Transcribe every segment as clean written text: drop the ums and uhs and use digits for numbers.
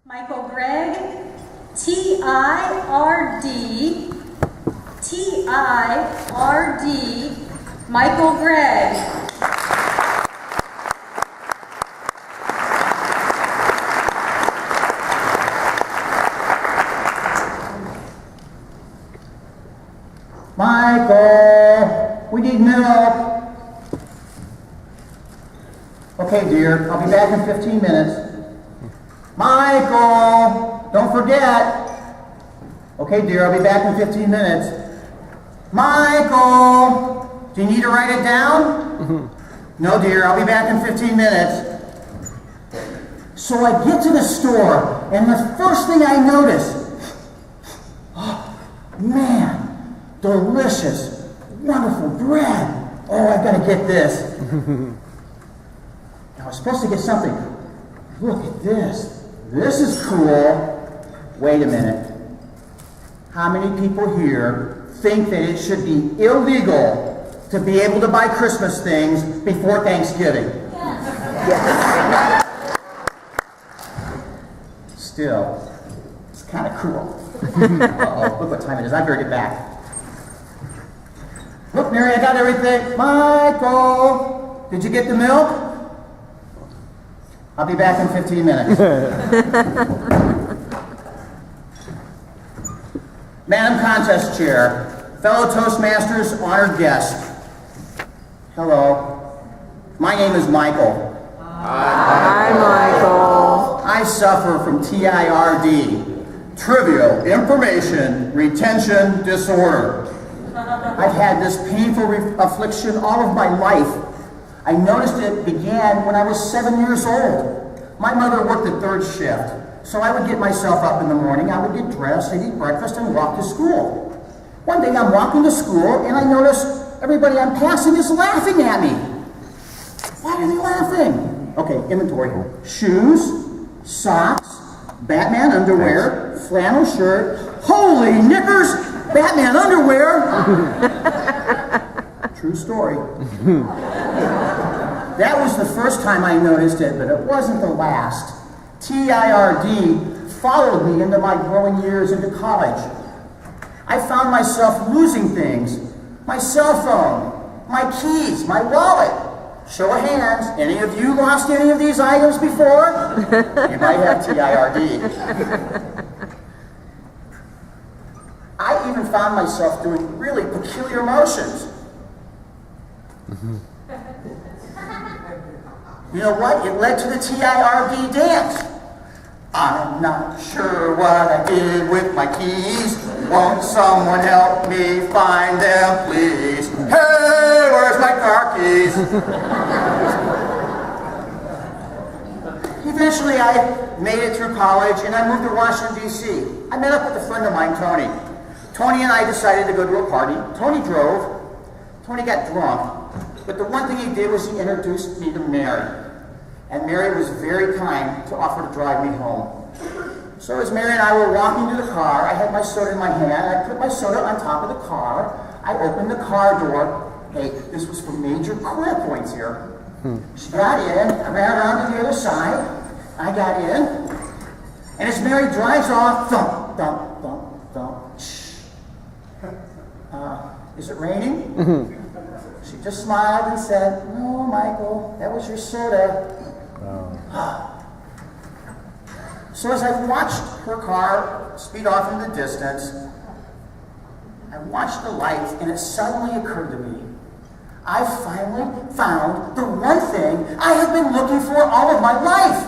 Michael Gregg, T.I.R.D., T.I.R.D., Michael Gregg. Michael, we need milk. Okay, dear, I'll be back in 15 minutes. Michael, don't forget. Okay, dear, I'll be back in 15 minutes. Michael, do you need to write it down? No, dear, I'll be back in 15 minutes. So I get to the store, and the first thing I notice, oh, man, delicious, wonderful bread. Oh, I've got to get this. I was supposed to get something. Look at this. This is cool. Wait a minute. How many people here think that it should be illegal to be able to buy Christmas things before Thanksgiving? Yes. Still, it's kind of cool. Uh-oh, look what time it is. I better get back. Look, Mary, I got everything. Michael, did you get the milk? I'll be back in 15 minutes. Madam Contest Chair, fellow Toastmasters, honored guest. Hello. My name is Michael. Hi, Michael. I suffer from T.I.R.D., Trivial Information Retention Disorder. I've had this painful affliction all of my life. I noticed it began when I was 7 years old. My mother worked the third shift, so I would get myself up in the morning, I would get dressed, I'd eat breakfast, and walk to school. One day I'm walking to school, and I notice everybody I'm passing is laughing at me. Why are they laughing? Okay, inventory. Shoes, socks, Batman underwear, flannel shirt, holy knickers, Batman underwear. True story. That was the first time I noticed it, but it wasn't the last. T.I.R.D. followed me into my growing years into college. I found myself losing things. My cell phone, my keys, my wallet. Show of hands, any of you lost any of these items before? You might have T.I.R.D. I even found myself doing really peculiar motions. You know what? It led to the T.I.R.D. dance. I'm not sure what I did with my keys. Won't someone help me find them, please? Hey, where's my car keys? Eventually, I made it through college, and I moved to Washington, D.C. I met up with a friend of mine, Tony. Tony and I decided to go to a party. Tony drove. Tony got drunk. But the one thing he did was he introduced me to Mary. And Mary was very kind to offer to drive me home. So as Mary and I were walking to the car, I had my soda in my hand. I put my soda on top of the car. I opened the car door. Hey, this was for major cool points here. She got in. I ran around to the other side. I got in. And as Mary drives off, thump, thump, thump, thump. Shh. Is it raining? She just smiled and said, "No, Michael, that was your soda." So as I watched her car speed off in the distance, I watched the lights, and it suddenly occurred to me, I finally found the one thing I had been looking for all of my life,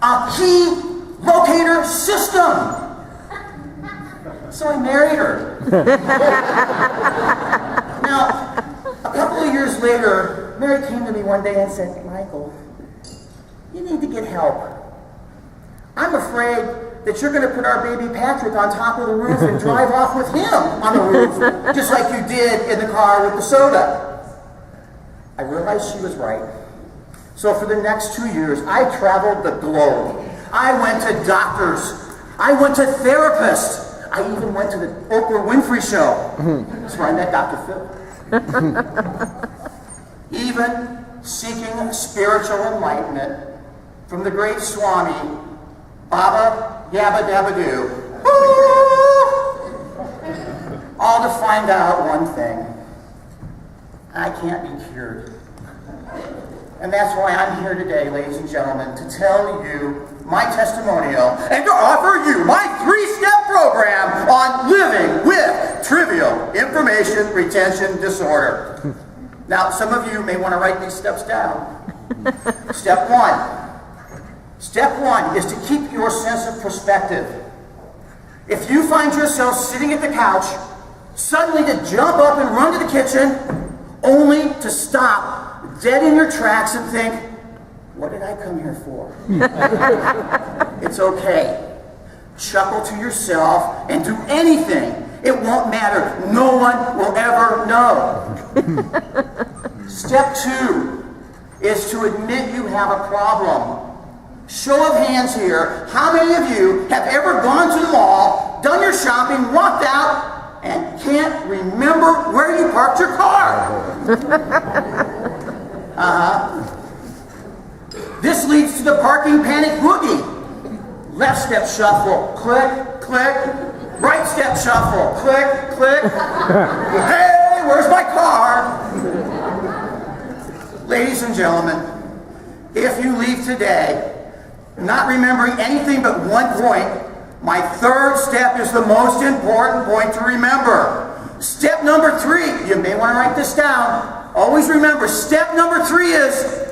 a key locator system. So I married her. Now, a couple of years later, Mary came to me one day and said, "Michael, you need to get help. I'm afraid that you're going to put our baby Patrick on top of the roof and drive off with him on the roof, just like you did in the car with the soda." I realized she was right. So for the next 2 years, I traveled the globe. I went to doctors. I went to therapists. I even went to the Oprah Winfrey Show. That's where I met Dr. Phil. Even seeking spiritual enlightenment from the great Swami Baba Yabba Dabba Doo. All to find out one thing. I can't be cured. And that's why I'm here today, ladies and gentlemen, to tell you my testimonial and to offer you my 3-step program on living with trivial information retention disorder. Now, some of you may want to write these steps down. Step one is to keep your sense of perspective. If you find yourself sitting at the couch, suddenly to jump up and run to the kitchen, only to stop dead in your tracks and think, what did I come here for? It's okay. Chuckle to yourself and do anything. It won't matter. No one will ever know. Step 2 is to admit you have a problem. Show of hands here, how many of you have ever gone to the mall, done your shopping, walked out, and can't remember where you parked your car? This leads to the parking panic boogie. Left step shuffle, click, click. Right step shuffle, click, click. Hey, where's my car? Ladies and gentlemen, if you leave today not remembering anything but one point, my 3rd step is the most important point to remember. Step number 3, you may want to write this down. Always remember, step number 3 is...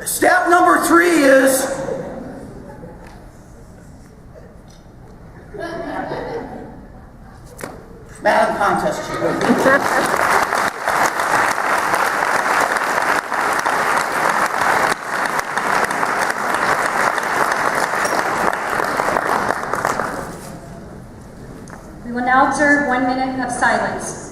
Step number 3 is... Madam Contest Chair. We will now observe 1 minute of silence.